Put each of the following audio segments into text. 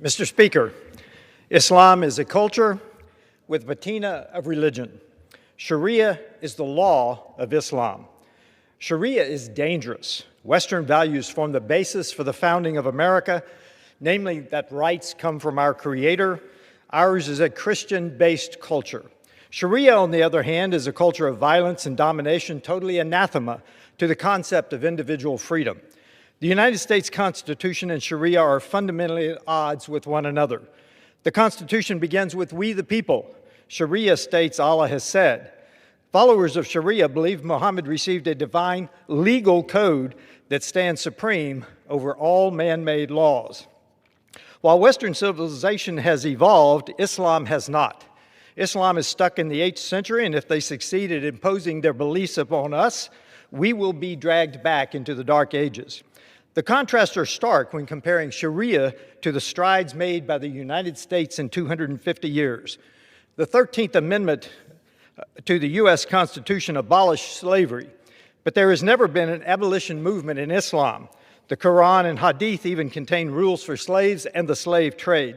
Mr. Speaker, Islam is a culture with patina of religion. Sharia is the law of Islam. Sharia is dangerous. Western values form the basis for the founding of America, namely that rights come from our Creator. Ours is a Christian-based culture. Sharia, on the other hand, is a culture of violence and domination, totally anathema to the concept of individual freedom. The United States Constitution and Sharia are fundamentally at odds with one another. The Constitution begins with "we the people." Sharia states Allah has said. Followers of Sharia believe Muhammad received a divine legal code that stands supreme over all man-made laws. While Western civilization has evolved, Islam has not. Islam is stuck in the 8th century, and if they succeed at imposing their beliefs upon us, we will be dragged back into the Dark Ages. The contrasts are stark when comparing Sharia to the strides made by the United States in 250 years. The 13th Amendment to the U.S. Constitution abolished slavery, but there has never been an abolition movement in Islam. The Quran and Hadith even contain rules for slaves and the slave trade.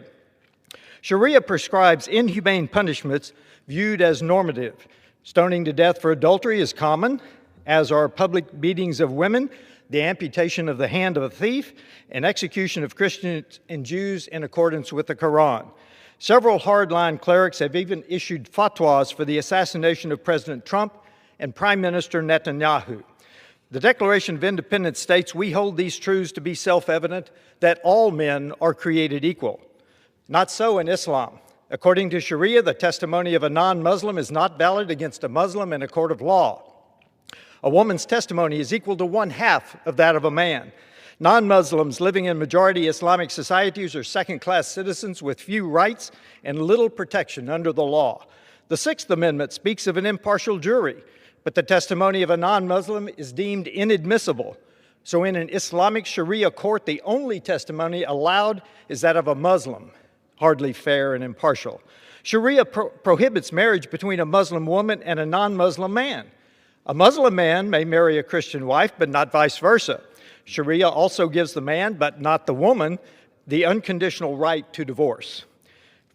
Sharia prescribes inhumane punishments viewed as normative. Stoning to death for adultery is common, as are public beatings of women, the amputation of the hand of a thief, and execution of Christians and Jews in accordance with the Quran. Several hardline clerics have even issued fatwas for the assassination of President Trump and Prime Minister Netanyahu. The Declaration of Independence states, "We hold these truths to be self-evident, that all men are created equal." Not so in Islam. According to Sharia, the testimony of a non-Muslim is not valid against a Muslim in a court of law. A woman's testimony is equal to 1/2 of that of a man. Non-Muslims living in majority Islamic societies are second-class citizens with few rights and little protection under the law. The 6th Amendment speaks of an impartial jury, but the testimony of a non-Muslim is deemed inadmissible. So in an Islamic Sharia court, the only testimony allowed is that of a Muslim, hardly fair and impartial. Sharia prohibits marriage between a Muslim woman and a non-Muslim man. A Muslim man may marry a Christian wife, but not vice versa. Sharia also gives the man, but not the woman, the unconditional right to divorce.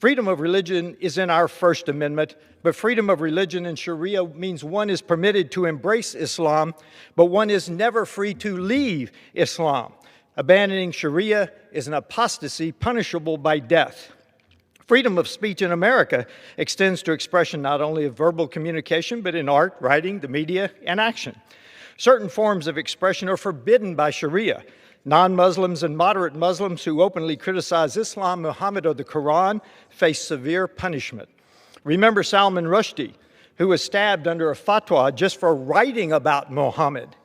Freedom of religion is in our First Amendment, but freedom of religion in Sharia means one is permitted to embrace Islam, but one is never free to leave Islam. Abandoning Sharia is an apostasy punishable by death. Freedom of speech in America extends to expression not only of verbal communication, but in art, writing, the media, and action. Certain forms of expression are forbidden by Sharia. Non-Muslims and moderate Muslims who openly criticize Islam, Muhammad, or the Quran face severe punishment. Remember Salman Rushdie, who was stabbed under a fatwa just for writing about Muhammad.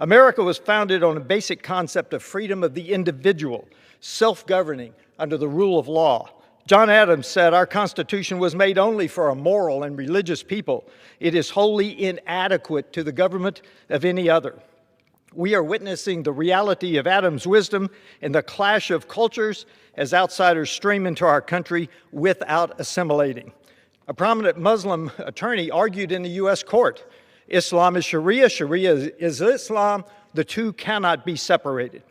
America was founded on a basic concept of freedom of the individual, self-governing under the rule of law. John Adams said, "Our Constitution was made only for a moral and religious people. It is wholly inadequate to the government of any other." We are witnessing the reality of Adams' wisdom in the clash of cultures as outsiders stream into our country without assimilating. A prominent Muslim attorney argued in the U.S. court, "Islam is Sharia, Sharia is Islam. The two cannot be separated."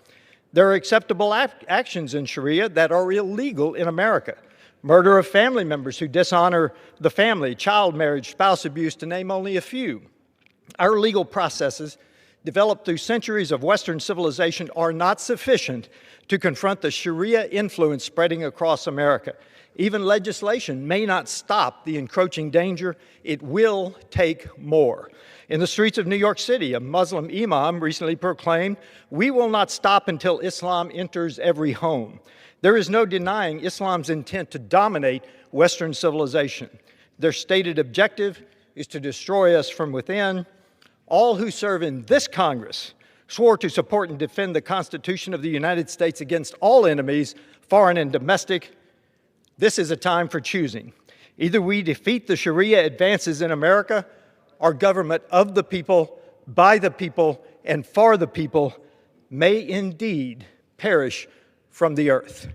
There are acceptable actions in Sharia that are illegal in America. Murder of family members who dishonor the family, child marriage, spouse abuse, to name only a few. Our legal processes, developed through centuries of Western civilization, are not sufficient to confront the Sharia influence spreading across America. Even legislation may not stop the encroaching danger. It will take more. In the streets of New York City, a Muslim imam recently proclaimed, "We will not stop until Islam enters every home." There is no denying Islam's intent to dominate Western civilization. Their stated objective is to destroy us from within. All who serve in this Congress swore to support and defend the Constitution of the United States against all enemies, foreign and domestic. This is a time for choosing. Either we defeat the Sharia advances in America, our government of the people, by the people, and for the people may indeed perish from the earth.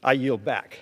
I yield back.